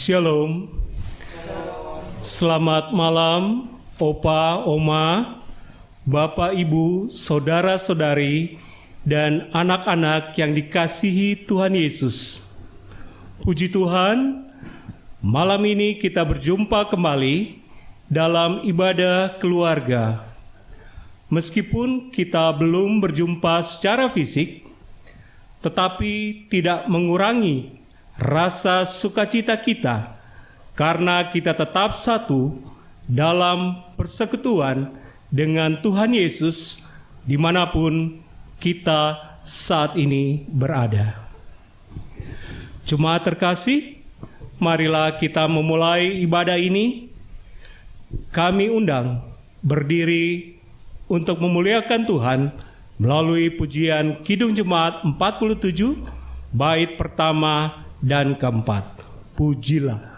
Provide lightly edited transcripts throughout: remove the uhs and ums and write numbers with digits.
Shalom. Selamat malam, Opa, Oma, Bapak, Ibu, saudara-saudari, dan anak-anak yang dikasihi Tuhan Yesus. Puji Tuhan, malam ini kita berjumpa kembali dalam ibadah keluarga. Meskipun kita belum berjumpa secara fisik, tetapi tidak mengurangi rasa sukacita kita karena kita tetap satu dalam persekutuan dengan Tuhan Yesus dimanapun kita saat ini berada. Jemaat terkasih, marilah kita memulai ibadah ini. Kami undang berdiri untuk memuliakan Tuhan melalui pujian Kidung Jemaat 47, bait pertama dan keempat. Pujilah.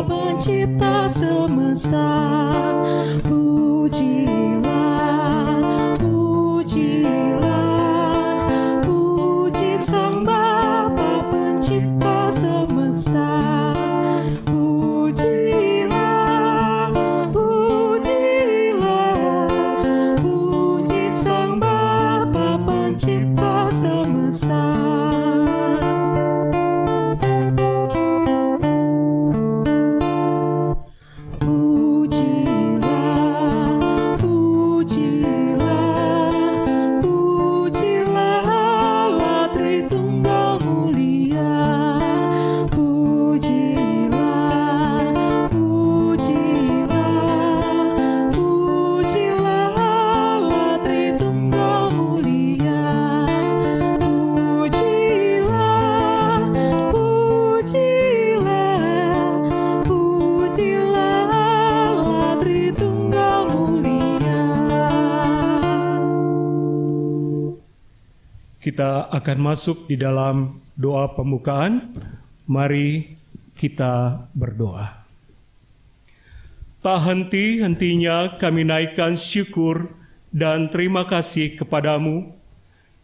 Pencipta semesta, pujilah, pujilah, puji Sang Bapa Pencipta semesta, pujilah, pujilah, puji Sang Bapa Pencipta semesta. Kita akan masuk di dalam doa pembukaan. Mari kita berdoa. Tak henti-hentinya kami naikkan syukur dan terima kasih kepadamu,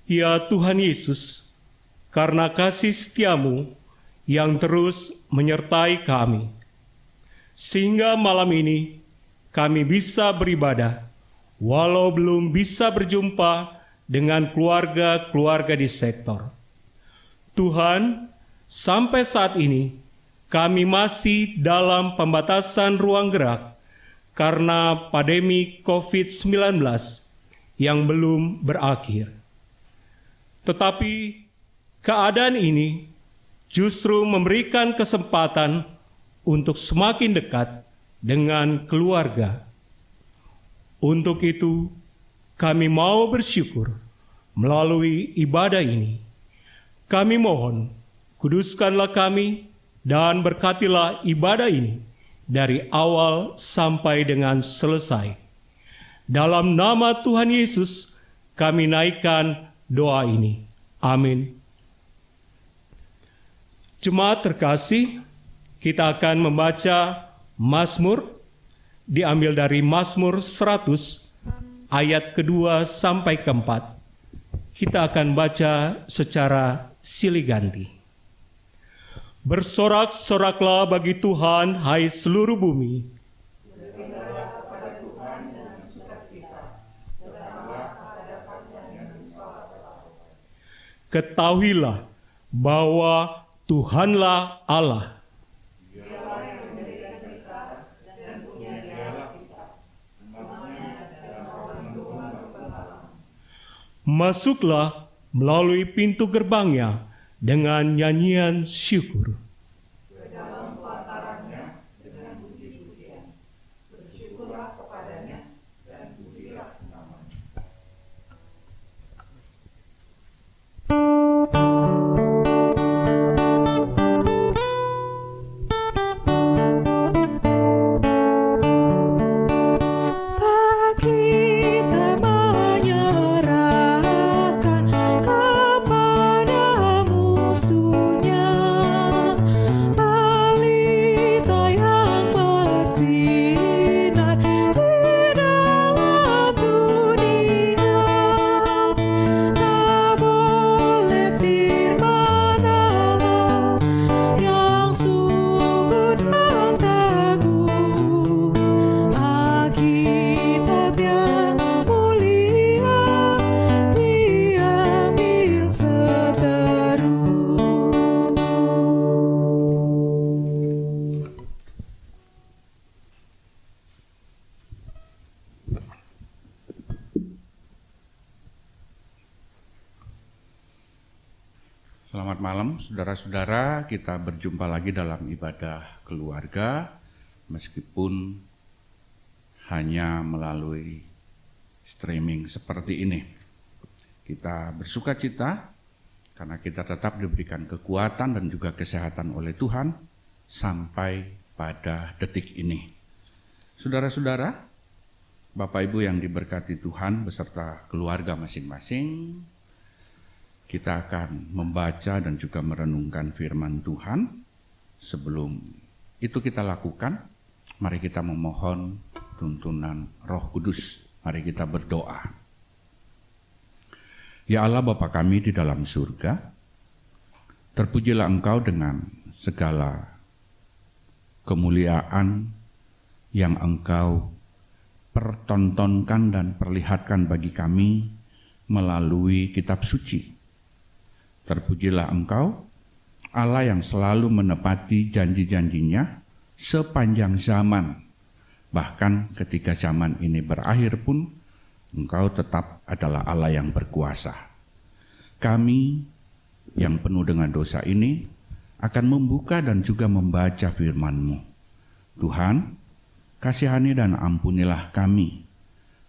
ya Tuhan Yesus, karena kasih setiamu yang terus menyertai kami. Sehingga malam ini kami bisa beribadah, walau belum bisa berjumpa dengan keluarga-keluarga di sektor. Tuhan, sampai saat ini kami masih dalam pembatasan ruang gerak karena pandemi COVID-19 yang belum berakhir. Tetapi keadaan ini justru memberikan kesempatan untuk semakin dekat dengan keluarga. Untuk itu, kami mau bersyukur melalui ibadah ini. Kami mohon, kuduskanlah kami dan berkatilah ibadah ini dari awal sampai dengan selesai. Dalam nama Tuhan Yesus, kami naikkan doa ini. Amin. Jemaat terkasih, kita akan membaca Mazmur, diambil dari Mazmur 100, ayat kedua sampai keempat. Kita akan baca secara silih ganti. Bersorak-soraklah bagi Tuhan, hai seluruh bumi. Ketahuilah bahwa Tuhanlah Allah. Masuklah melalui pintu gerbangnya dengan nyanyian syukur. Dalam pelatarannya dengan puji-pujian. Bersyukurlah kepadanya dan pujilah namanya. Kepada musuhnya malam, saudara-saudara, kita berjumpa lagi dalam ibadah keluarga, meskipun hanya melalui streaming seperti ini. Kita bersuka cita karena kita tetap diberikan kekuatan dan juga kesehatan oleh Tuhan sampai pada detik ini. Saudara-saudara, Bapak Ibu yang diberkati Tuhan beserta keluarga masing-masing, kita akan membaca dan juga merenungkan firman Tuhan. Sebelum itu kita lakukan, mari kita memohon tuntunan Roh Kudus. Mari kita berdoa. Ya Allah Bapa kami di dalam surga, terpujilah Engkau dengan segala kemuliaan yang Engkau pertontonkan dan perlihatkan bagi kami melalui kitab suci. Terpujilah Engkau, Allah yang selalu menepati janji-janjinya sepanjang zaman. Bahkan ketika zaman ini berakhir pun, Engkau tetap adalah Allah yang berkuasa. Kami yang penuh dengan dosa ini akan membuka dan juga membaca firman-Mu. Tuhan, kasihani dan ampunilah kami.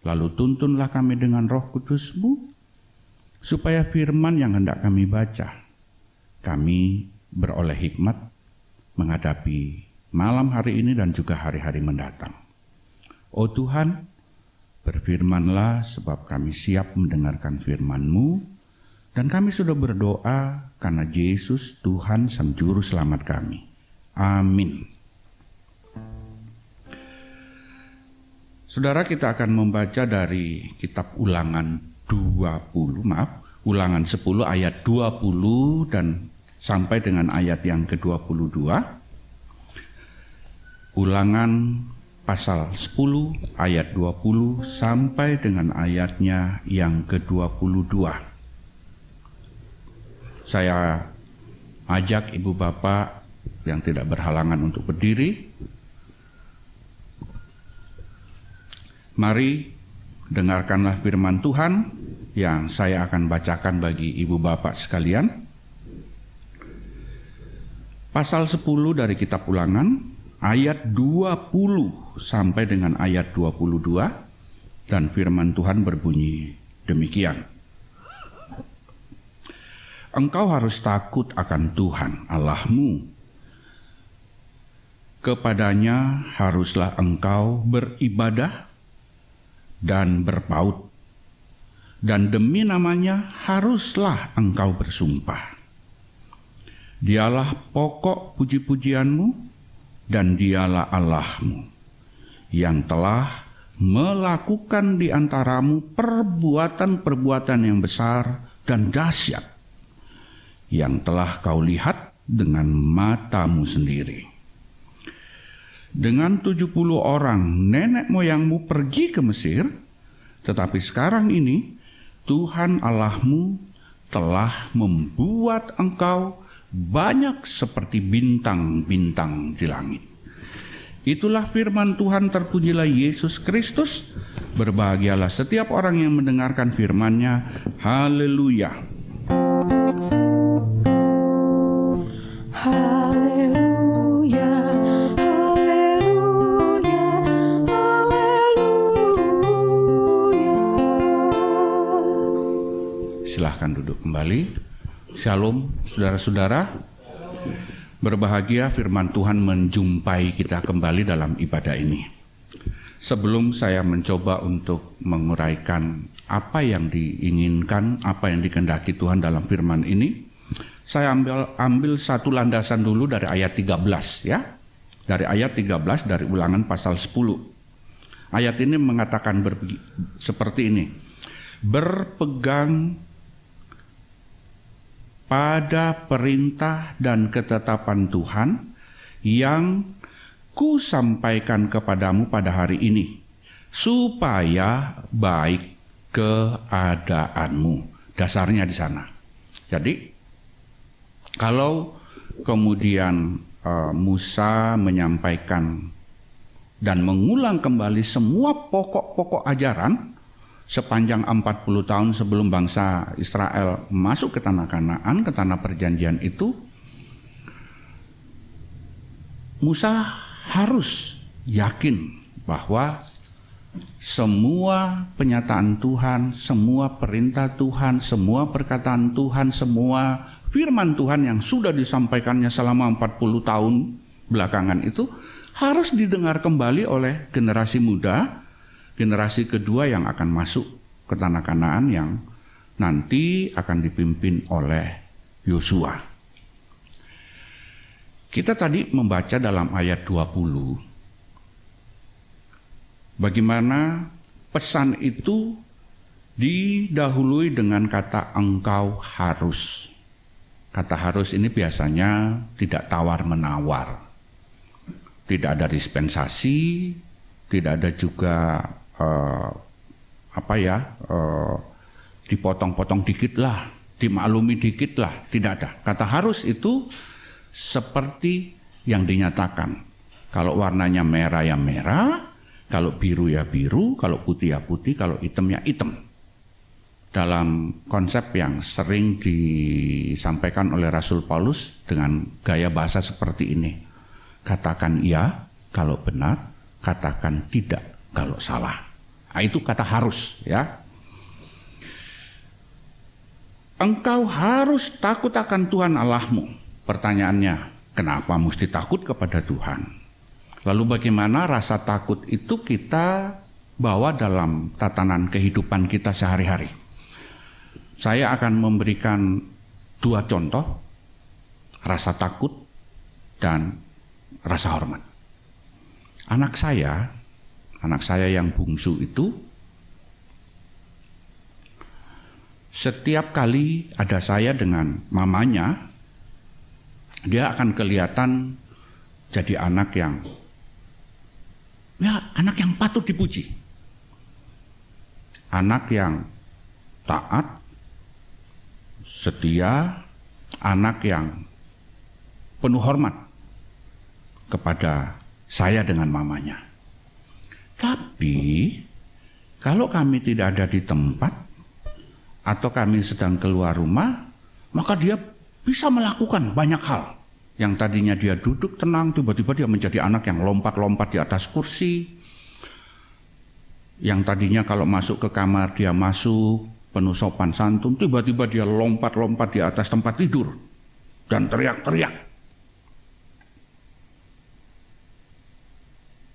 Lalu tuntunlah kami dengan Roh Kudus-Mu, supaya firman yang hendak kami baca, kami beroleh hikmat menghadapi malam hari ini dan juga hari-hari mendatang. Oh Tuhan, berfirmanlah sebab kami siap mendengarkan firman-Mu, dan kami sudah berdoa karena Yesus Tuhan Sang Juru Selamat kami. Amin. Saudara, kita akan membaca dari kitab Ulangan 10 ayat 20 dan sampai dengan ayat yang ke-22. Ulangan pasal 10 ayat 20 sampai dengan ayatnya yang ke-22. Saya ajak ibu bapak yang tidak berhalangan untuk berdiri. Mari dengarkanlah firman Tuhan yang saya akan bacakan bagi ibu bapak sekalian. Pasal 10 dari kitab Ulangan, ayat 20 sampai dengan ayat 22, dan firman Tuhan berbunyi demikian. Engkau harus takut akan Tuhan Allahmu. Kepadanya haruslah engkau beribadah dan berpaut, dan demi namanya haruslah engkau bersumpah. Dialah pokok puji-pujianmu, dan dialah Allahmu, yang telah melakukan di antaramu perbuatan-perbuatan yang besar dan dahsyat, yang telah kau lihat dengan matamu sendiri. Dengan 70 orang nenek moyangmu pergi ke Mesir, tetapi sekarang ini Tuhan Allahmu telah membuat engkau banyak seperti bintang-bintang di langit. Itulah firman Tuhan, terpujilah Yesus Kristus. Berbahagialah setiap orang yang mendengarkan firman-Nya. Haleluya. Haleluya, haleluya, haleluya. Silahkan duduk kembali. Shalom saudara-saudara. Berbahagia firman Tuhan menjumpai kita kembali dalam ibadah ini. Sebelum saya mencoba untuk menguraikan apa yang diinginkan, apa yang dikehendaki Tuhan dalam firman ini, saya ambil satu landasan dulu dari ayat 13 ya. Dari ayat 13 dari Ulangan pasal 10. Ayat ini mengatakan seperti ini. Berpegang pada perintah dan ketetapan Tuhan yang kusampaikan kepadamu pada hari ini, supaya baik keadaanmu. Dasarnya di sana. Jadi, kalau kemudian Musa menyampaikan dan mengulang kembali semua pokok-pokok ajaran, sepanjang 40 tahun sebelum bangsa Israel masuk ke tanah Kanaan, ke tanah perjanjian itu, Musa harus yakin bahwa semua penyataan Tuhan, semua perintah Tuhan, semua perkataan Tuhan, semua firman Tuhan yang sudah disampaikannya selama 40 tahun belakangan itu harus didengar kembali oleh generasi muda, generasi kedua yang akan masuk ke tanah Kanaan yang nanti akan dipimpin oleh Yosua. Kita tadi membaca dalam ayat 20 bagaimana pesan itu didahului dengan kata engkau harus. Kata harus ini biasanya tidak tawar-menawar. Tidak ada dispensasi, tidak ada juga dipotong-potong dikit lah, dimaklumi dikit lah, tidak ada. Kata harus itu seperti yang dinyatakan. Kalau warnanya merah ya merah, kalau biru ya biru, kalau putih ya putih, kalau hitam ya hitam. Dalam konsep yang sering disampaikan oleh Rasul Paulus dengan gaya bahasa seperti ini. Katakan iya kalau benar, katakan tidak kalau salah. Nah, itu kata harus ya. Engkau harus takut akan Tuhan Allahmu. Pertanyaannya, kenapa mesti takut kepada Tuhan? Lalu bagaimana rasa takut itu kita bawa dalam tatanan kehidupan kita sehari-hari? Saya akan memberikan 2 contoh, rasa takut dan rasa hormat. Anak saya yang bungsu itu, setiap kali ada saya dengan mamanya, dia akan kelihatan jadi anak yang patut dipuji. Anak yang taat, setia, anak yang penuh hormat kepada saya dengan mamanya. Tapi kalau kami tidak ada di tempat atau kami sedang keluar rumah, maka dia bisa melakukan banyak hal. Yang tadinya dia duduk tenang, tiba-tiba dia menjadi anak yang lompat-lompat di atas kursi. Yang tadinya kalau masuk ke kamar dia masuk, penuh sopan santun, tiba-tiba dia lompat-lompat di atas tempat tidur dan teriak-teriak.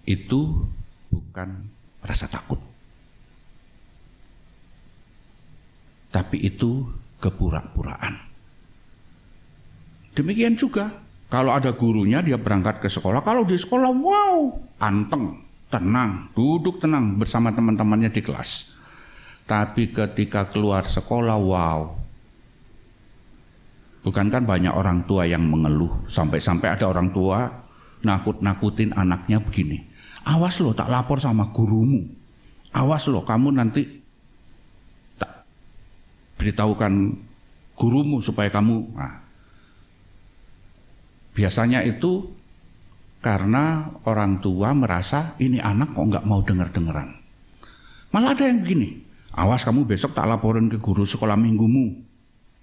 Itu bukan rasa takut. Tapi itu kepura-puraan. Demikian juga kalau ada gurunya dia berangkat ke sekolah, kalau di sekolah wow, anteng, tenang, duduk tenang bersama teman-temannya di kelas. Tapi ketika keluar sekolah wow. Bukankah banyak orang tua yang mengeluh, sampai-sampai ada orang tua nakut-nakutin anaknya begini. Awas lo tak lapor sama gurumu. Awas lo kamu nanti tak beritahukan gurumu supaya kamu. Nah, biasanya itu karena orang tua merasa ini anak kok nggak mau dengar-dengaran. Malah ada yang begini, awas kamu besok tak laporin ke guru sekolah minggumu.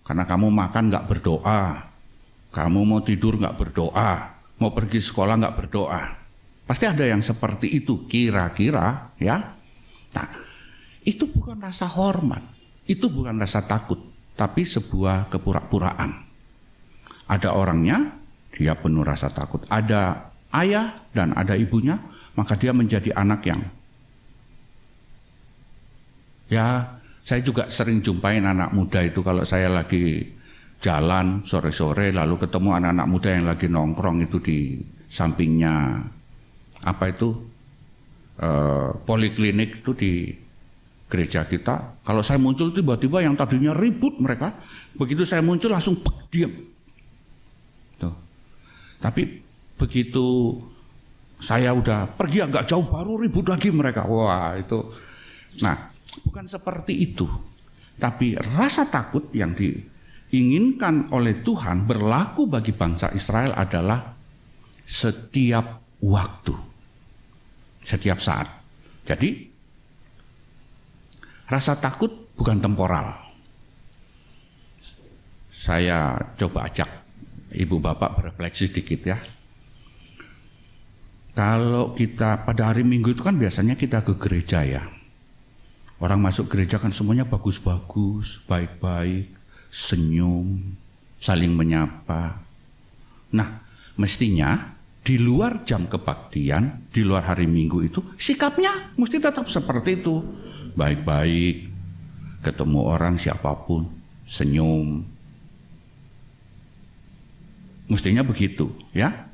Karena kamu makan nggak berdoa, kamu mau tidur nggak berdoa, mau pergi sekolah nggak berdoa. Pasti ada yang seperti itu kira-kira ya. Nah, itu bukan rasa hormat, itu bukan rasa takut, tapi sebuah kepura-puraan. Ada orangnya, dia penuh rasa takut. Ada ayah dan ada ibunya, maka dia menjadi anak yang ya, saya juga sering jumpain anak muda itu kalau saya lagi jalan sore-sore lalu ketemu anak-anak muda yang lagi nongkrong itu di sampingnya poliklinik itu di gereja kita. Kalau saya muncul tiba-tiba yang tadinya ribut mereka, begitu saya muncul langsung diam. Tuh. Tapi begitu saya udah pergi agak jauh baru ribut lagi mereka. Wah itu. Nah bukan seperti itu. Tapi rasa takut yang diinginkan oleh Tuhan berlaku bagi bangsa Israel adalah setiap waktu. Setiap saat. Jadi Rasa takut bukan temporal. Saya coba ajak ibu bapak berefleksi sedikit ya. Kalau kita pada hari Minggu itu kan biasanya kita ke gereja ya. Orang masuk gereja kan semuanya bagus-bagus, baik-baik, senyum, saling menyapa. Nah, mestinya di luar jam kebaktian, di luar hari Minggu itu sikapnya mesti tetap seperti itu. Baik-baik, ketemu orang siapapun, senyum. Mestinya begitu ya.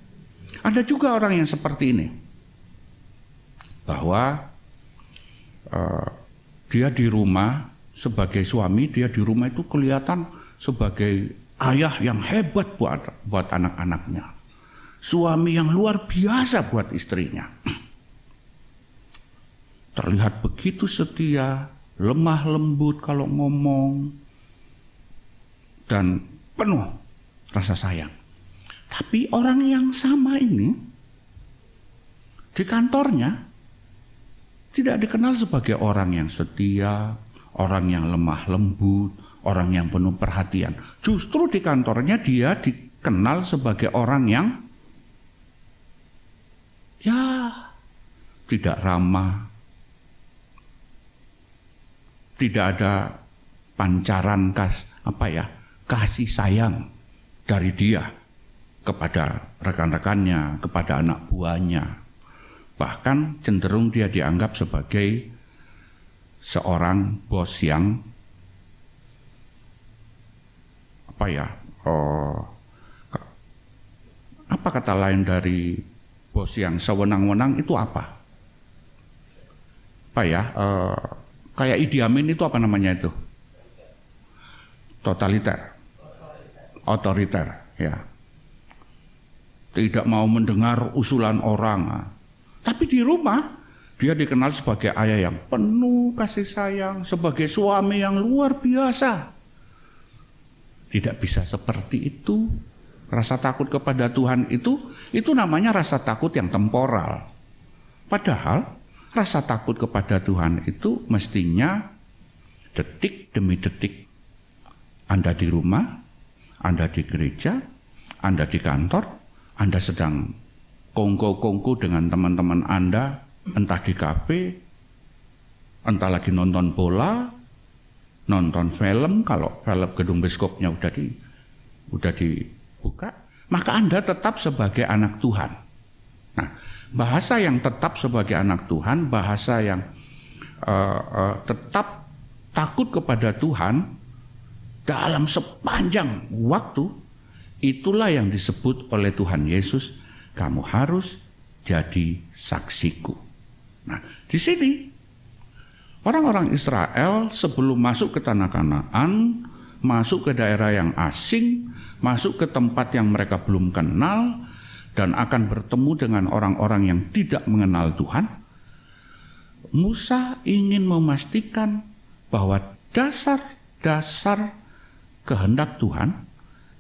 Ada juga orang yang seperti ini, bahwa dia di rumah sebagai suami, dia di rumah itu kelihatan sebagai ayah yang hebat buat anak-anaknya, suami yang luar biasa buat istrinya. Terlihat begitu setia, lemah lembut kalau ngomong, dan penuh rasa sayang. Tapi orang yang sama ini di kantornya tidak dikenal sebagai orang yang setia, orang yang lemah lembut, orang yang penuh perhatian. Justru di kantornya dia dikenal sebagai orang yang ya tidak ramah, tidak ada pancaran kasih sayang dari dia kepada rekan-rekannya, kepada anak buahnya. Bahkan cenderung dia dianggap sebagai seorang bos yang apa kata lain dari bos yang sewenang-wenang itu apa? Kayak Idi Amin itu apa namanya itu? Totaliter. Otoriter, ya. Tidak mau mendengar usulan orang. Tapi di rumah dia dikenal sebagai ayah yang penuh kasih sayang, sebagai suami yang luar biasa. Tidak bisa seperti itu. Rasa takut kepada Tuhan itu namanya rasa takut yang temporal. Padahal rasa takut kepada Tuhan itu mestinya detik demi detik. Anda di rumah, Anda di gereja, Anda di kantor, Anda sedang kongko-kongko dengan teman-teman Anda, entah di kafe, entah lagi nonton bola, nonton film, kalau film gedung bioskopnya udah dibuka, maka Anda tetap sebagai anak Tuhan. Nah, bahasa yang tetap sebagai anak Tuhan, bahasa yang tetap takut kepada Tuhan dalam sepanjang waktu, itulah yang disebut oleh Tuhan Yesus, kamu harus jadi saksiku. Nah, di sini orang-orang Israel sebelum masuk ke tanah Kanaan, masuk ke daerah yang asing, masuk ke tempat yang mereka belum kenal, dan akan bertemu dengan orang-orang yang tidak mengenal Tuhan, Musa ingin memastikan bahwa dasar-dasar kehendak Tuhan,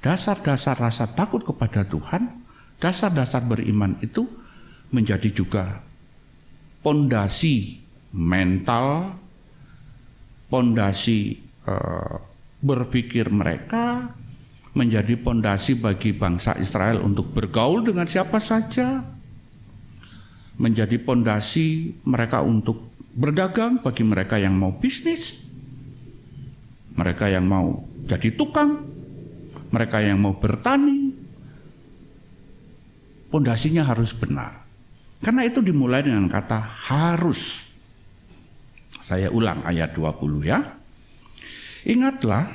dasar-dasar rasa takut kepada Tuhan, dasar-dasar beriman itu menjadi juga pondasi mental, pondasi berpikir mereka, menjadi pondasi bagi bangsa Israel untuk bergaul dengan siapa saja, menjadi pondasi mereka untuk berdagang bagi mereka yang mau bisnis, mereka yang mau jadi tukang, mereka yang mau bertani. Pondasinya harus benar. Karena itu dimulai dengan kata harus. Saya ulang ayat 20 ya. Ingatlah,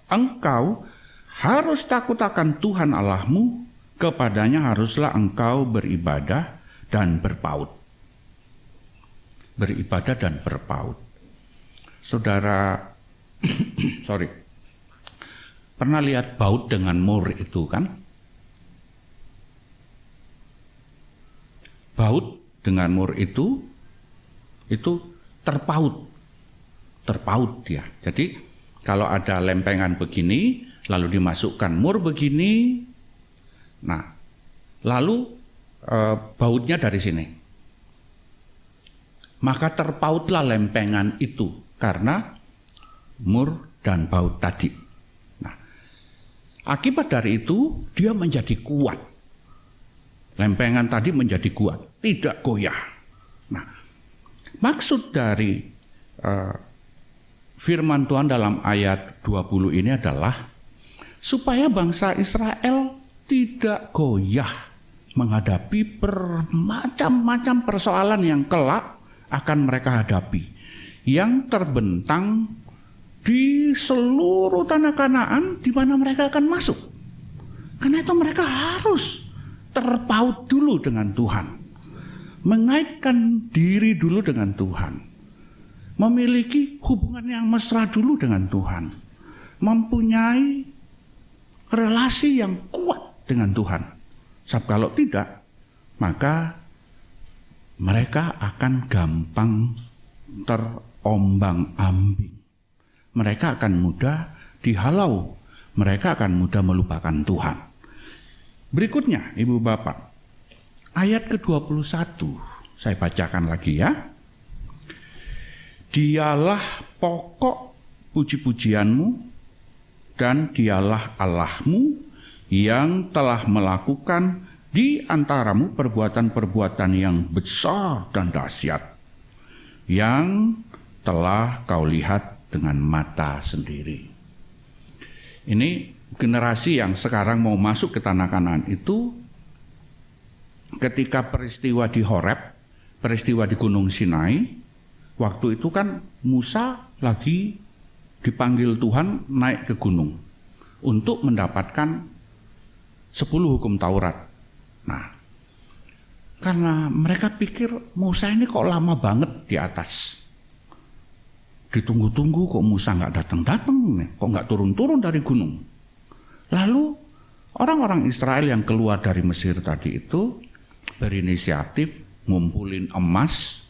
engkau harus takut akan Tuhan Allahmu, kepadanya haruslah engkau beribadah dan berpaut. Beribadah dan berpaut. Saudara, pernah lihat baut dengan mur itu kan? Baut dengan mur itu terpaut dia. Jadi kalau ada lempengan begini, lalu dimasukkan mur begini, nah lalu bautnya dari sini, maka terpautlah lempengan itu karena mur dan baut tadi. Nah, akibat dari itu dia menjadi kuat. Lempengan tadi menjadi kuat, tidak goyah. Nah, maksud dari firman Tuhan dalam ayat 20 ini adalah supaya bangsa Israel tidak goyah menghadapi bermacam-macam persoalan yang kelak akan mereka hadapi, yang terbentang di seluruh tanah Kanaan di mana mereka akan masuk. Karena itu mereka harus terpaut dulu dengan Tuhan, mengaitkan diri dulu dengan Tuhan, memiliki hubungan yang mesra dulu dengan Tuhan, mempunyai relasi yang kuat dengan Tuhan. Sebab kalau tidak, maka mereka akan gampang terombang-ambing. Mereka akan mudah dihalau, mereka akan mudah melupakan Tuhan. Berikutnya, Ibu Bapak, ayat ke-21, saya bacakan lagi ya. Dialah pokok puji-pujianmu dan dialah Allahmu yang telah melakukan di antaramu perbuatan-perbuatan yang besar dan dahsyat, yang telah kau lihat dengan mata sendiri. Ini generasi yang sekarang mau masuk ke tanah Kanaan itu, ketika peristiwa di Horeb, peristiwa di Gunung Sinai, waktu itu kan Musa lagi dipanggil Tuhan naik ke gunung untuk mendapatkan 10 hukum Taurat. Nah, karena mereka pikir Musa ini kok lama banget di atas. Ditunggu-tunggu kok Musa nggak datang-datang, kok nggak turun-turun dari gunung. Lalu orang-orang Israel yang keluar dari Mesir tadi itu berinisiatif ngumpulin emas,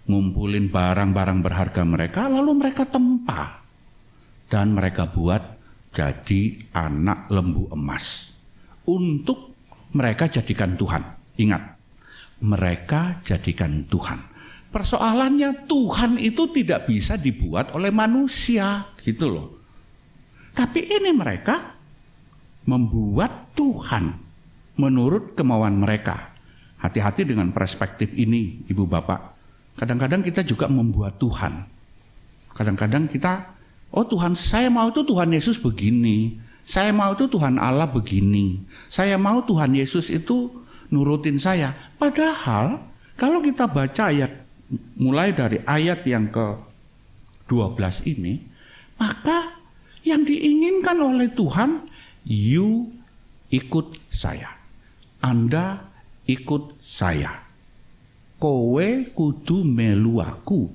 ngumpulin barang-barang berharga mereka, lalu mereka tempa. Dan mereka buat jadi anak lembu emas. Untuk mereka jadikan Tuhan. Ingat, mereka jadikan Tuhan. Persoalannya Tuhan itu tidak bisa dibuat oleh manusia, gitu loh. Tapi ini mereka membuat Tuhan menurut kemauan mereka. Hati-hati dengan perspektif ini, Ibu Bapak. Kadang-kadang kita juga membuat Tuhan. Kadang-kadang kita, oh Tuhan, saya mau itu Tuhan Yesus begini. Saya mau itu Tuhan Allah begini. Saya mau Tuhan Yesus itu nurutin saya. Padahal kalau kita baca ayat, mulai dari ayat yang ke-12 ini, maka yang diinginkan oleh Tuhan, you ikut saya. Anda ikut saya. Kowe kudu melu aku.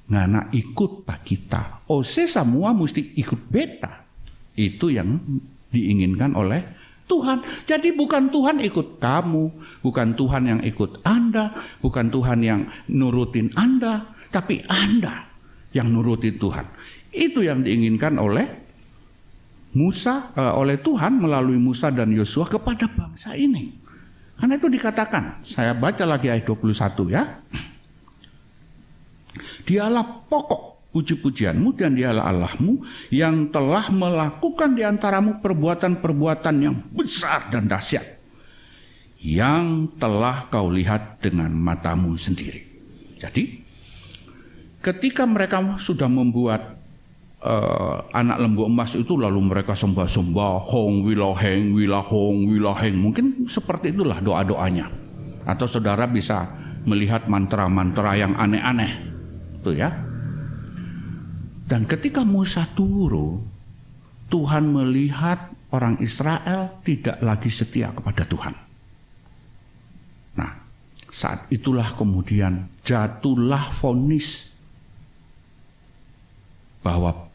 Ngana ikut pak kita. Ose semua mesti ikut beta. Itu yang diinginkan oleh Tuhan. Jadi bukan Tuhan ikut kamu, bukan Tuhan yang ikut Anda, bukan Tuhan yang nurutin Anda, tapi Anda yang nurutin Tuhan. Itu yang diinginkan oleh Musa, oleh Tuhan melalui Musa dan Yosua kepada bangsa ini. Karena itu dikatakan, saya baca lagi ayat 21 ya. Dialah pokok puji-pujianmu dan dialah Allahmu yang telah melakukan di antaramu perbuatan-perbuatan yang besar dan dahsyat, yang telah kau lihat dengan matamu sendiri. Jadi ketika mereka sudah membuat anak lembu emas itu, lalu mereka sembah-sembah hong wilaheng wilahong wilaheng, mungkin seperti itulah doa-doanya. Atau saudara bisa melihat mantra-mantra yang aneh-aneh itu ya. Dan ketika Musa turun, Tuhan melihat orang Israel tidak lagi setia kepada Tuhan. Nah, saat itulah kemudian jatuhlah vonis bahwa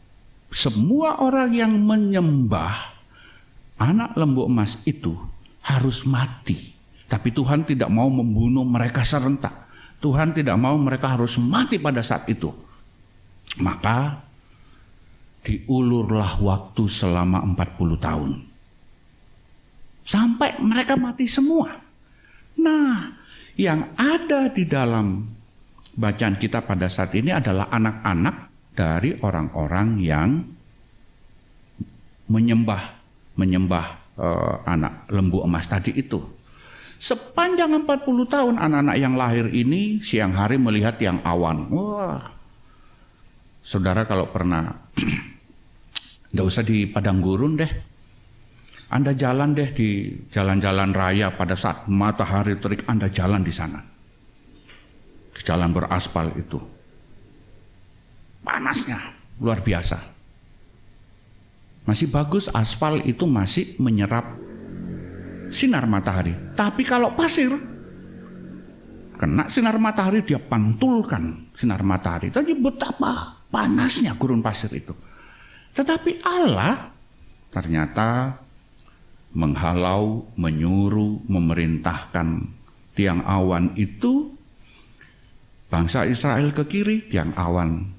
semua orang yang menyembah anak lembu emas itu harus mati. Tapi Tuhan tidak mau membunuh mereka serentak. Tuhan tidak mau mereka harus mati pada saat itu. Maka diulurlah waktu selama 40 tahun. Sampai mereka mati semua. Nah, yang ada di dalam bacaan kita pada saat ini adalah anak-anak dari orang-orang yang menyembah anak lembu emas tadi itu. Sepanjang 40 tahun anak-anak yang lahir ini siang hari melihat yang awan. Wah, saudara kalau pernah, nggak usah di padang gurun deh, Anda jalan deh di jalan-jalan raya pada saat matahari terik, Anda jalan di sana, di jalan beraspal itu, panasnya luar biasa. Masih bagus aspal itu masih menyerap sinar matahari. Tapi kalau pasir, kena sinar matahari, dia pantulkan sinar matahari. Tadi betapa panasnya gurun pasir itu. Tetapi Allah ternyata menghalau, menyuruh, memerintahkan tiang awan itu bangsa Israel ke kiri, tiang awan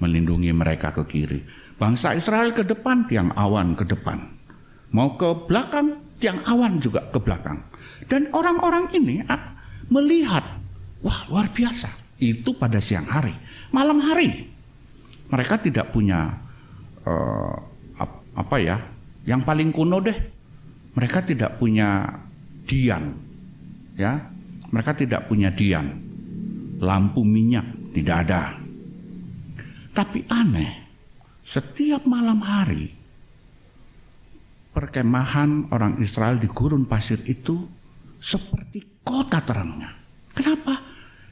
melindungi mereka ke kiri. Bangsa Israel ke depan, tiang awan ke depan. Mau ke belakang, tiang awan juga ke belakang. Dan orang-orang ini melihat, wah luar biasa. Itu pada siang hari. Malam hari, mereka tidak punya yang paling kuno deh. Mereka tidak punya dian, ya. Mereka tidak punya dian. Lampu minyak tidak ada. Tapi aneh, setiap malam hari perkemahan orang Israel di gurun pasir itu seperti kota terangnya. Kenapa?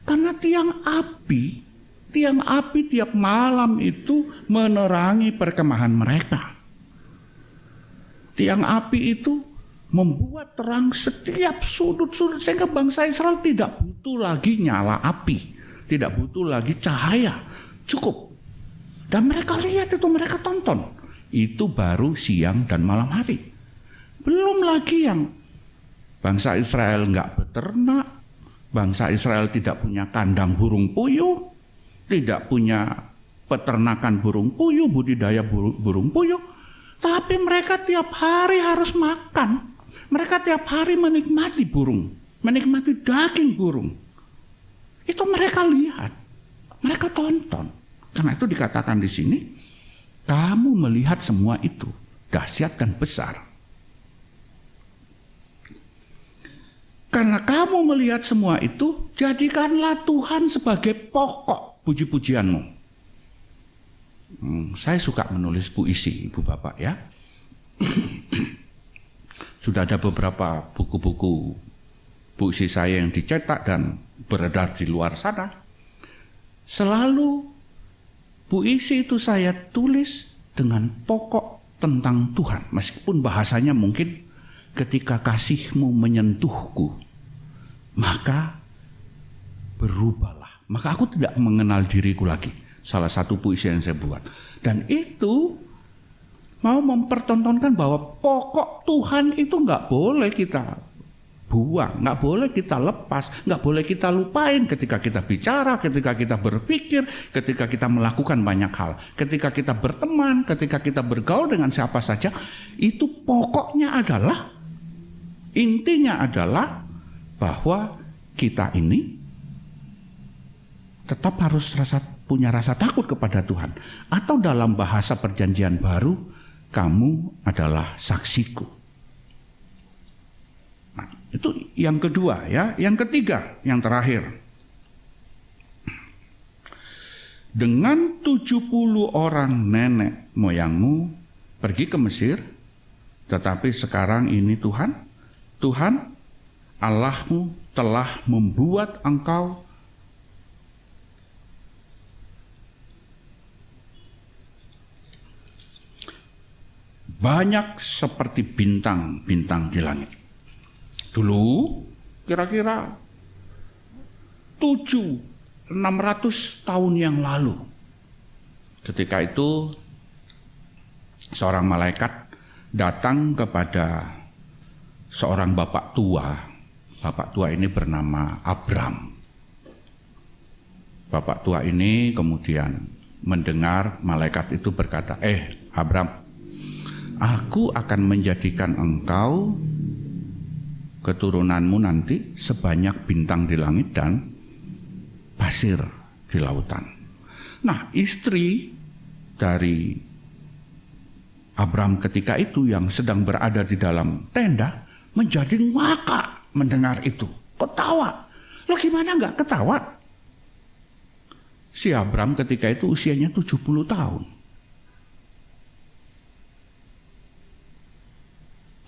Karena tiang api tiap malam itu menerangi perkemahan mereka. Tiang api itu membuat terang setiap sudut-sudut sehingga bangsa Israel tidak butuh lagi nyala api, tidak butuh lagi cahaya, cukup. Dan mereka lihat itu, mereka tonton. Itu baru siang dan malam hari. Belum lagi yang bangsa Israel nggak beternak, bangsa Israel tidak punya kandang burung puyuh, tidak punya peternakan burung puyuh, budidaya burung puyuh. Tapi mereka tiap hari harus makan. Mereka tiap hari menikmati burung, menikmati daging burung. Itu mereka lihat, mereka tonton. Karena itu dikatakan di sini, kamu melihat semua itu dahsyat dan besar. Karena kamu melihat semua itu, jadikanlah Tuhan sebagai pokok puji-pujianmu. Saya suka menulis puisi, Ibu Bapak ya. Sudah ada beberapa buku-buku puisi saya yang dicetak dan beredar di luar sana. Selalu puisi itu saya tulis dengan pokok tentang Tuhan. Meskipun bahasanya mungkin ketika kasih-Mu menyentuhku, maka berubahlah. Maka aku tidak mengenal diriku lagi. Salah satu puisi yang saya buat. Dan itu mau mempertontonkan bahwa pokok Tuhan itu nggak boleh kita buang, nggak boleh kita lepas, nggak boleh kita lupain ketika kita bicara, ketika kita berpikir, ketika kita melakukan banyak hal, ketika kita berteman, ketika kita bergaul dengan siapa saja. Itu pokoknya adalah, intinya adalah bahwa kita ini tetap harus punya rasa takut kepada Tuhan. Atau dalam bahasa perjanjian baru, kamu adalah saksiku. Itu yang kedua ya. Yang ketiga, yang terakhir. Dengan 70 orang nenek moyangmu pergi ke Mesir, tetapi sekarang ini Tuhan Allahmu telah membuat engkau banyak seperti bintang-bintang di langit. Dulu kira-kira 600 tahun yang lalu, ketika itu seorang malaikat datang kepada seorang bapak tua. Bapak tua ini bernama Abram. Bapak tua ini kemudian mendengar malaikat itu berkata, Abram, aku akan menjadikan engkau, keturunanmu nanti sebanyak bintang di langit dan pasir di lautan. Nah, istri dari Abram ketika itu yang sedang berada di dalam tenda menjadi ngakak mendengar itu, ketawa. Lo gimana nggak ketawa? Si Abram ketika itu usianya 70 tahun.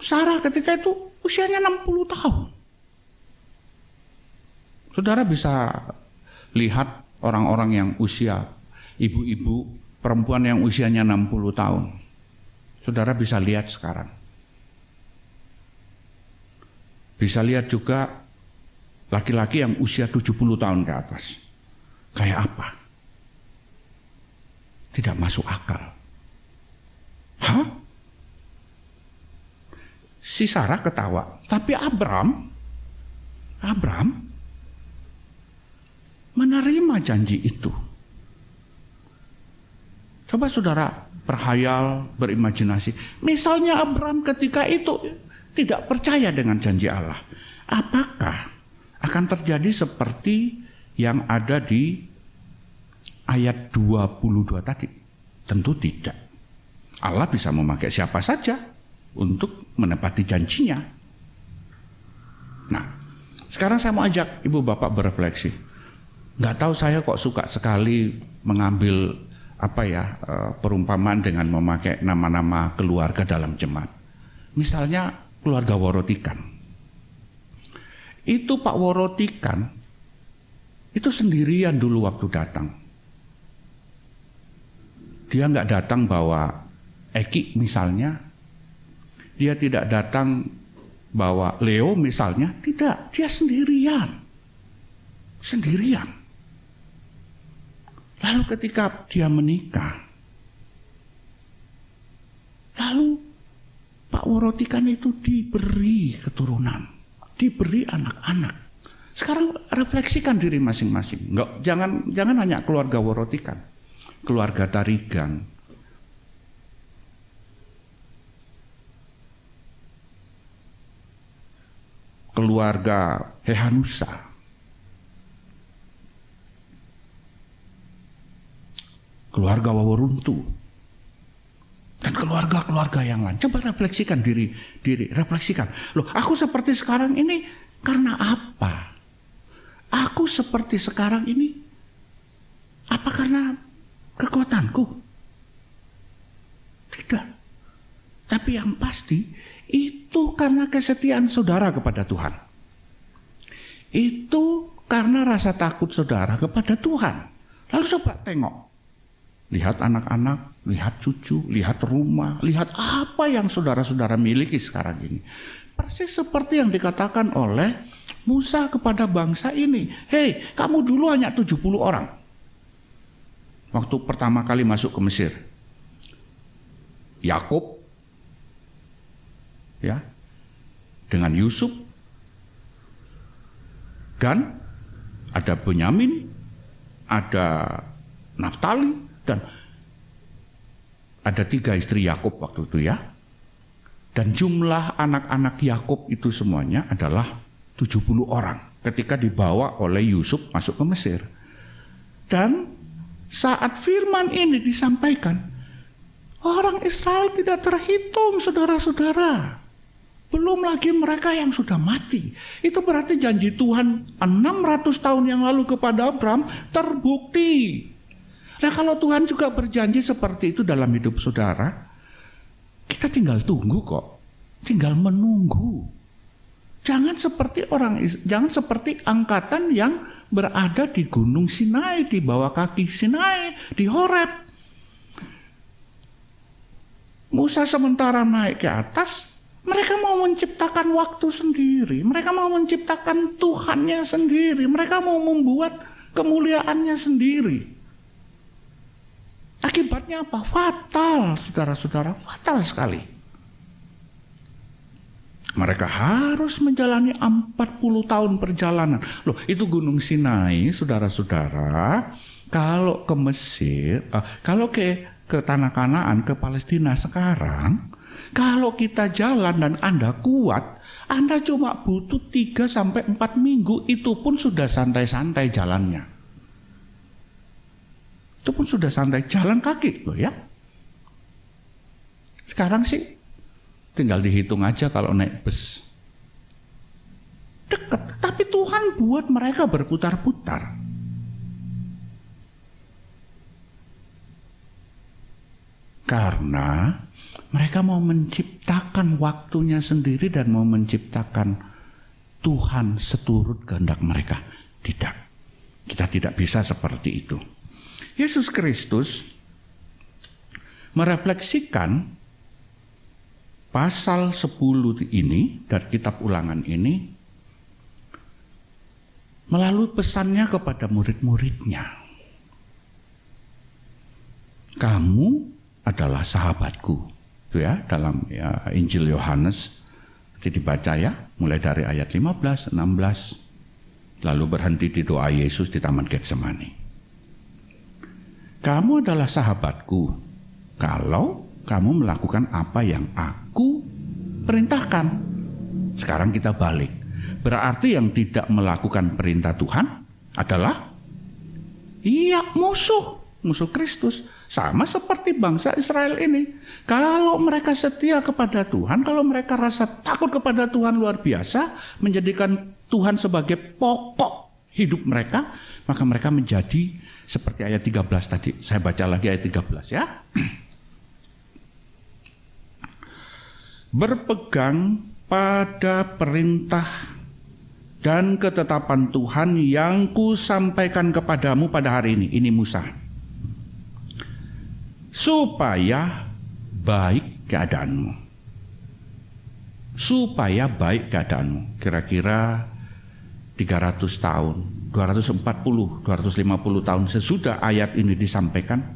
Sarah ketika itu usianya 60 tahun. Saudara bisa lihat orang-orang yang usia, ibu-ibu, perempuan yang usianya 60 tahun. Saudara bisa lihat sekarang. Bisa lihat juga laki-laki yang usia 70 tahun ke atas. Kayak apa? Tidak masuk akal. Hah? Si Sarah ketawa, tapi Abram menerima janji itu. Coba saudara berhayal, berimajinasi. Misalnya Abram ketika itu tidak percaya dengan janji Allah. Apakah akan terjadi seperti yang ada di ayat 22 tadi? Tentu tidak. Allah bisa memakai siapa saja untuk menepati janjinya. Nah, sekarang saya mau ajak ibu bapak berefleksi. Nggak tahu saya kok suka sekali mengambil perumpamaan dengan memakai nama-nama keluarga dalam jemaat. Misalnya keluarga Worotikan. Itu Pak Worotikan itu sendirian dulu waktu datang. Dia nggak datang bawa Eki misalnya. Dia tidak datang bawa Leo misalnya. Tidak, dia sendirian. Sendirian. Lalu ketika dia menikah, lalu Pak Worotikan itu diberi keturunan, diberi anak-anak. Sekarang refleksikan diri masing-masing. Jangan hanya keluarga Worotikan, keluarga Tarigan, keluarga Hehanusa, keluarga Waworuntu, dan keluarga-keluarga yang lain. Coba refleksikan diri, refleksikan. Loh, aku seperti sekarang ini karena apa? Aku seperti sekarang ini apa karena kekuatanku? Tidak. Tapi yang pasti itu karena kesetiaan saudara kepada Tuhan. Itu karena rasa takut saudara kepada Tuhan. Lalu coba tengok. Lihat anak-anak, lihat cucu, lihat rumah, lihat apa yang saudara-saudara miliki sekarang ini. Persis seperti yang dikatakan oleh Musa kepada bangsa ini. Hei, kamu dulu hanya 70 orang. Waktu pertama kali masuk ke Mesir. Yakub, ya, dengan Yusuf, dan ada Benyamin, ada Naftali, dan ada 3 istri Yakub waktu itu ya. Dan jumlah anak-anak Yakub itu semuanya adalah 70 orang ketika dibawa oleh Yusuf masuk ke Mesir. Dan saat firman ini disampaikan, orang Israel tidak terhitung, saudara-saudara. Belum lagi mereka yang sudah mati. Itu berarti janji Tuhan 600 tahun yang lalu kepada Abram terbukti. Nah, kalau Tuhan juga berjanji seperti itu dalam hidup saudara, kita tinggal tunggu kok. Tinggal menunggu. Jangan seperti angkatan yang berada di Gunung Sinai, di bawah kaki Sinai, di Horeb. Musa sementara naik ke atas, mereka mau menciptakan waktu sendiri. Mereka mau menciptakan Tuhannya sendiri. Mereka mau membuat kemuliaannya sendiri. Akibatnya apa? Fatal, saudara-saudara, fatal sekali. Mereka harus menjalani 40 tahun perjalanan. Loh, itu Gunung Sinai, saudara-saudara. Kalau ke Mesir, kalau ke Tanah Kanaan, ke Palestina sekarang, kalau kita jalan dan Anda kuat, Anda cuma butuh 3-4 minggu, itu pun sudah santai-santai jalannya. Itu pun sudah santai, jalan kaki loh ya. Sekarang sih tinggal dihitung aja kalau naik bus. Dekat, tapi Tuhan buat mereka berputar-putar. Karena mereka mau menciptakan waktunya sendiri dan mau menciptakan Tuhan seturut kehendak mereka. Tidak. Kita tidak bisa seperti itu. Yesus Kristus merefleksikan pasal 10 ini dari kitab Ulangan ini melalui pesannya kepada murid-muridnya. Kamu adalah sahabatku. Itu ya dalam Injil Yohanes. Nanti dibaca ya, mulai dari ayat 15, 16, lalu berhenti di doa Yesus di Taman Getsemani. Kamu adalah sahabatku kalau kamu melakukan apa yang aku perintahkan. Sekarang kita balik. Berarti yang tidak melakukan perintah Tuhan adalah musuh Kristus. Sama seperti bangsa Israel ini. Kalau mereka setia kepada Tuhan, kalau mereka rasa takut kepada Tuhan luar biasa, menjadikan Tuhan sebagai pokok hidup mereka, maka mereka menjadi seperti ayat 13 tadi. Saya baca lagi ayat 13 ya. Berpegang pada perintah dan ketetapan Tuhan yang kusampaikan kepadamu pada hari ini. Ini Musa. Supaya baik keadaanmu. Supaya baik keadaanmu. Kira-kira 300 tahun, 240, 250 tahun sesudah ayat ini disampaikan,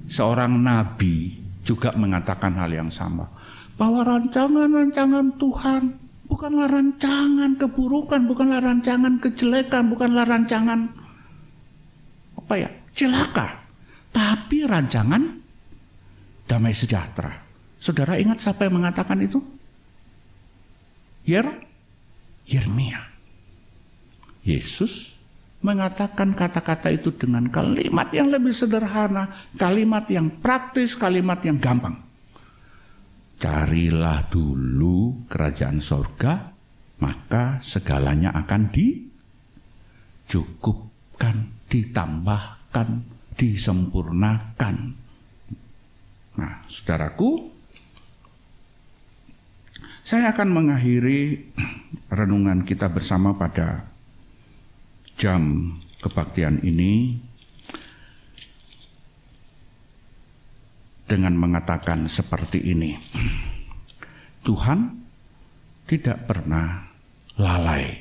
seorang nabi juga mengatakan hal yang sama. Bahwa rancangan-rancangan Tuhan bukanlah rancangan keburukan, bukanlah rancangan kejelekan, bukanlah rancangan celaka, tapi rancangan damai sejahtera. Saudara ingat siapa yang mengatakan itu? Yeremia. Yesus mengatakan kata-kata itu dengan kalimat yang lebih sederhana, kalimat yang praktis, kalimat yang gampang. Carilah dulu kerajaan sorga, maka segalanya akan dicukupkan, ditambahkan, disempurnakan. Nah, saudaraku, saya akan mengakhiri renungan kita bersama pada jam kebaktian ini dengan mengatakan seperti ini. Tuhan tidak pernah lalai,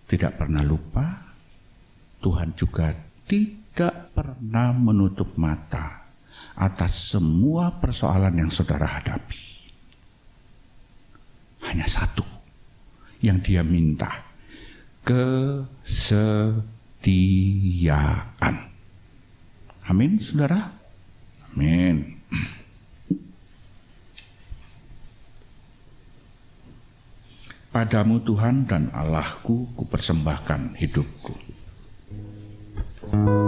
tidak pernah lupa. Tuhan juga tidak pernah menutup mata atas semua persoalan yang saudara hadapi. Hanya satu yang Dia minta, kesetiaan. Amin, saudara? Amin. Padamu Tuhan dan Allahku, kupersembahkan hidupku. Dari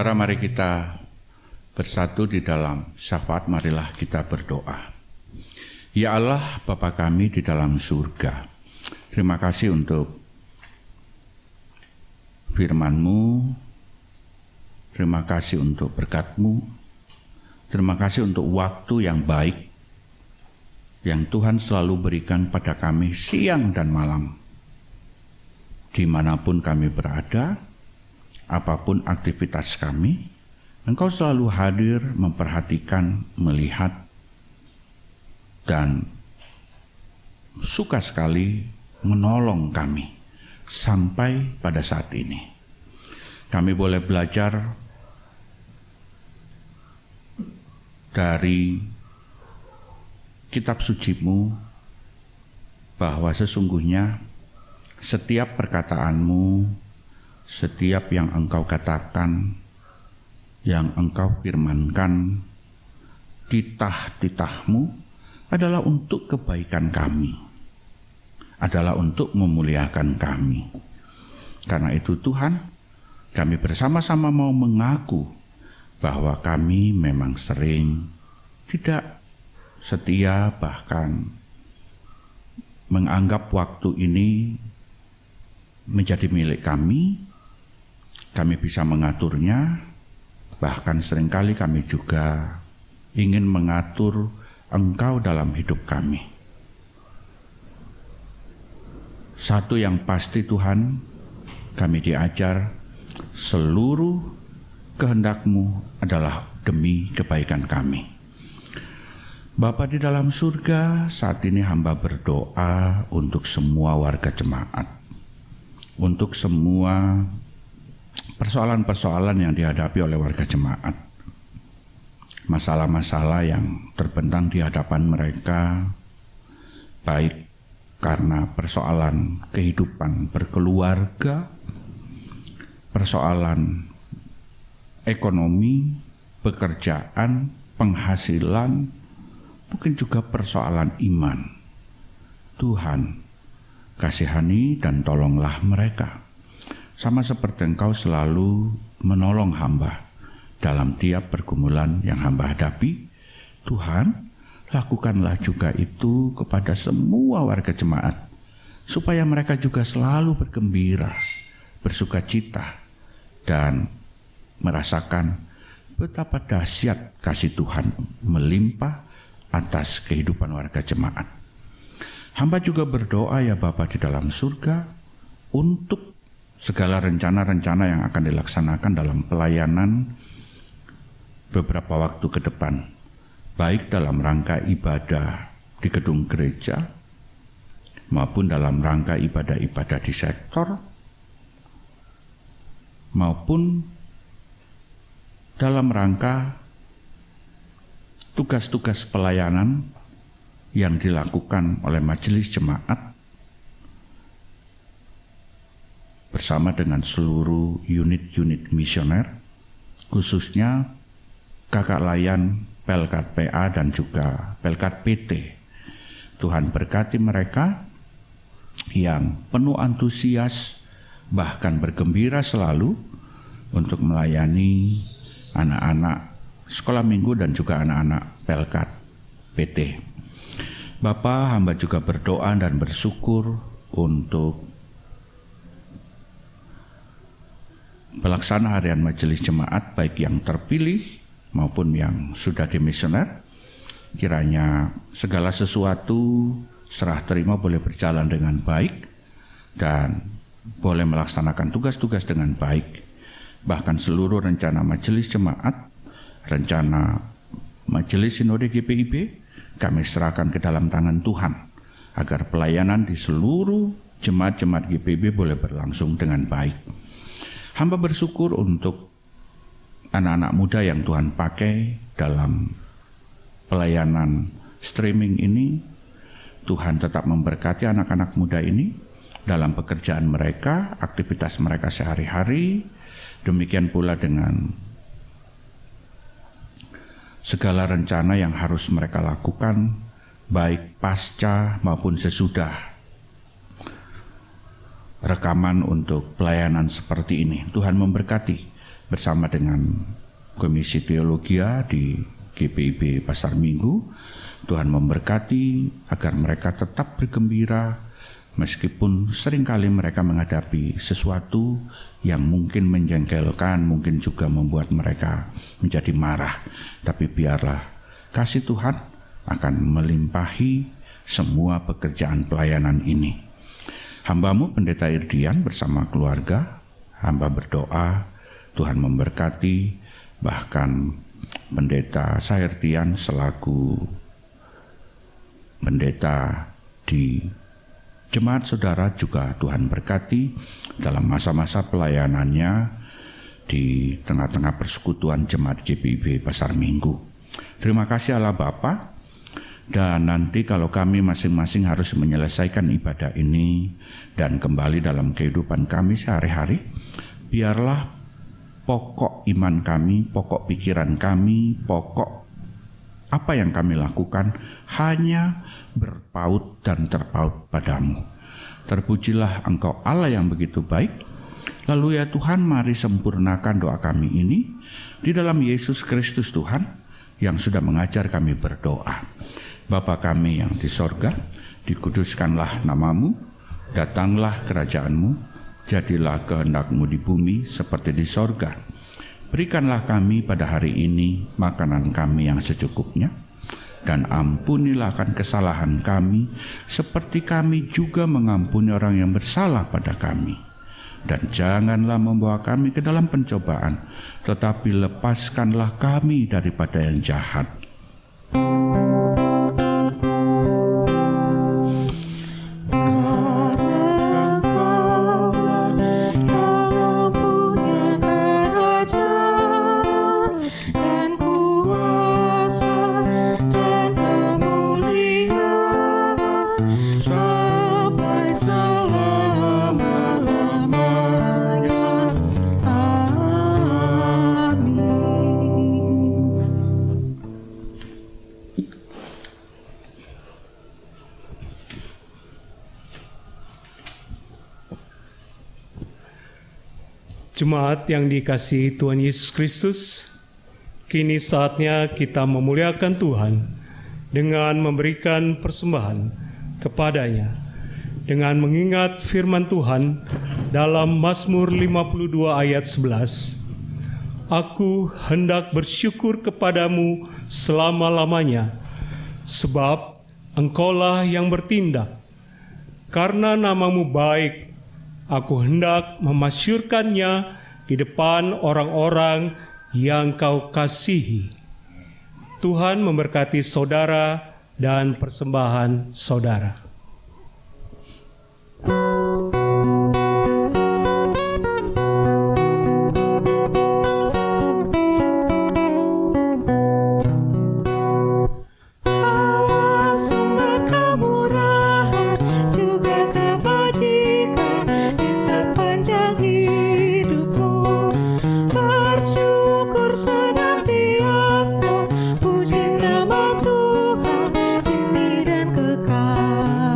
Saudara, mari kita bersatu di dalam syafaat, marilah kita berdoa. Ya Allah, Bapa kami di dalam surga, terima kasih untuk firman-Mu, terima kasih untuk berkat-Mu, terima kasih untuk waktu yang baik yang Tuhan selalu berikan pada kami siang dan malam. Dimanapun kami berada, apapun aktivitas kami, Engkau selalu hadir, memperhatikan, melihat, dan suka sekali menolong kami sampai pada saat ini. Kami boleh belajar dari kitab suci-Mu bahwa sesungguhnya setiap perkataan-Mu, setiap yang Engkau katakan, yang Engkau firmankan, titah-titah-Mu adalah untuk kebaikan kami, adalah untuk memuliakan kami. Karena itu Tuhan, kami bersama-sama mau mengaku bahwa kami memang sering tidak setia, bahkan menganggap waktu ini menjadi milik kami. Kami bisa mengaturnya, bahkan seringkali kami juga ingin mengatur Engkau dalam hidup kami. Satu yang pasti Tuhan, kami diajar seluruh kehendak-Mu adalah demi kebaikan kami. Bapa di dalam surga, saat ini hamba berdoa untuk semua warga jemaat, untuk semua persoalan-persoalan yang dihadapi oleh warga jemaat, masalah-masalah yang terbentang di hadapan mereka, baik karena persoalan kehidupan berkeluarga, persoalan ekonomi, pekerjaan, penghasilan, mungkin juga persoalan iman. Tuhan, kasihani dan tolonglah mereka. Sama seperti Engkau selalu menolong hamba dalam tiap pergumulan yang hamba hadapi, Tuhan, lakukanlah juga itu kepada semua warga jemaat, supaya mereka juga selalu bergembira, bersukacita, dan merasakan betapa dahsyat kasih Tuhan melimpah atas kehidupan warga jemaat. Hamba juga berdoa ya Bapa di dalam surga, untuk segala rencana-rencana yang akan dilaksanakan dalam pelayanan beberapa waktu ke depan, baik dalam rangka ibadah di gedung gereja, maupun dalam rangka ibadah-ibadah di sektor, maupun dalam rangka tugas-tugas pelayanan yang dilakukan oleh majelis jemaat bersama dengan seluruh unit-unit misioner, khususnya kakak layan Pelkat PA dan juga Pelkat PT. Tuhan berkati mereka yang penuh antusias, bahkan bergembira selalu untuk melayani anak-anak sekolah minggu dan juga anak-anak Pelkat PT. Bapa, hamba juga berdoa dan bersyukur untuk pelaksana harian majelis jemaat, baik yang terpilih maupun yang sudah dimisioner. Kiranya segala sesuatu serah terima boleh berjalan dengan baik dan boleh melaksanakan tugas-tugas dengan baik. Bahkan seluruh rencana majelis jemaat, rencana majelis sinode GPIB, kami serahkan ke dalam tangan Tuhan, agar pelayanan di seluruh jemaat-jemaat GPIB boleh berlangsung dengan baik. Hamba bersyukur untuk anak-anak muda yang Tuhan pakai dalam pelayanan streaming ini. Tuhan tetap memberkati anak-anak muda ini dalam pekerjaan mereka, aktivitas mereka sehari-hari. Demikian pula dengan segala rencana yang harus mereka lakukan, baik pasca maupun sesudah rekaman untuk pelayanan seperti ini. Tuhan memberkati bersama dengan Komisi Teologia di GPIB Pasar Minggu. Tuhan memberkati agar mereka tetap bergembira meskipun seringkali mereka menghadapi sesuatu yang mungkin menjengkelkan, mungkin juga membuat mereka menjadi marah. Tapi biarlah kasih Tuhan akan melimpahi semua pekerjaan pelayanan ini. Hamba-Mu Pendeta Irdian bersama keluarga, hamba berdoa Tuhan memberkati, bahkan Pendeta Sairdian selaku pendeta di Jemaat Saudara juga Tuhan berkati dalam masa-masa pelayanannya di tengah-tengah persekutuan Jemaat GPIB Pasar Minggu. Terima kasih Allah Bapa. Dan nanti kalau kami masing-masing harus menyelesaikan ibadah ini dan kembali dalam kehidupan kami sehari-hari, biarlah pokok iman kami, pokok pikiran kami, pokok apa yang kami lakukan hanya berpaut dan terpaut padamu. Terpujilah Engkau Allah yang begitu baik. Lalu ya Tuhan, mari sempurnakan doa kami ini di dalam Yesus Kristus Tuhan yang sudah mengajar kami berdoa. Bapa kami yang di sorga, dikuduskanlah namamu, datanglah kerajaanmu, jadilah kehendak-Mu di bumi seperti di sorga. Berikanlah kami pada hari ini makanan kami yang secukupnya, dan ampunilah akan kesalahan kami, seperti kami juga mengampuni orang yang bersalah pada kami. Dan janganlah membawa kami ke dalam pencobaan, tetapi lepaskanlah kami daripada yang jahat. Jemaat yang dikasihi Tuhan Yesus Kristus, kini saatnya kita memuliakan Tuhan dengan memberikan persembahan kepadanya, dengan mengingat firman Tuhan dalam Mazmur 52 ayat 11. Aku hendak bersyukur kepadamu selama-lamanya, sebab Engkaulah yang bertindak. Karena namamu baik, aku hendak memasyurkannya di depan orang-orang yang Kau kasihi. Tuhan memberkati saudara dan persembahan saudara. Puji nama Tuhan kini dan kekal.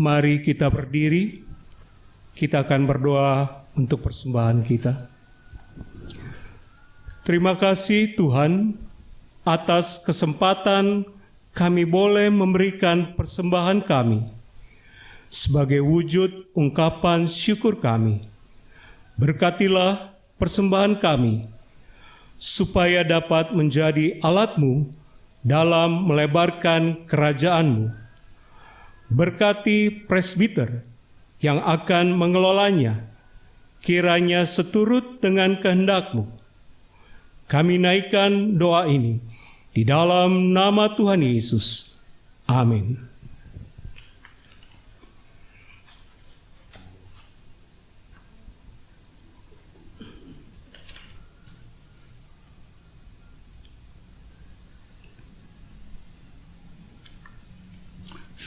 Mari kita berdiri, kita akan berdoa untuk persembahan kita. Terima kasih Tuhan atas kesempatan kami boleh memberikan persembahan kami sebagai wujud ungkapan syukur kami. Berkatilah persembahan kami supaya dapat menjadi alat-Mu dalam melebarkan kerajaan-Mu. Berkati presbiter yang akan mengelolanya, kiranya seturut dengan kehendak-Mu. Kami naikkan doa ini di dalam nama Tuhan Yesus. Amin.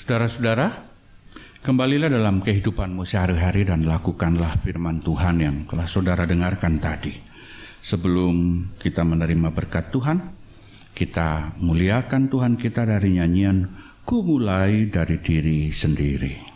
Saudara-saudara, kembalilah dalam kehidupanmu sehari-hari dan lakukanlah firman Tuhan yang telah saudara dengarkan tadi. Sebelum kita menerima berkat Tuhan, kita muliakan Tuhan kita dari nyanyian Ku Mulai Dari Diri Sendiri.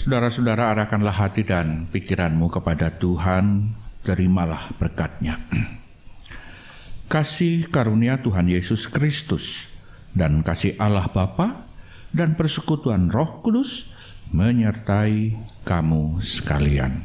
Saudara-saudara, arahkanlah hati dan pikiranmu kepada Tuhan, terimalah berkat-Nya. Kasih karunia Tuhan Yesus Kristus dan kasih Allah Bapa dan persekutuan Roh Kudus menyertai kamu sekalian.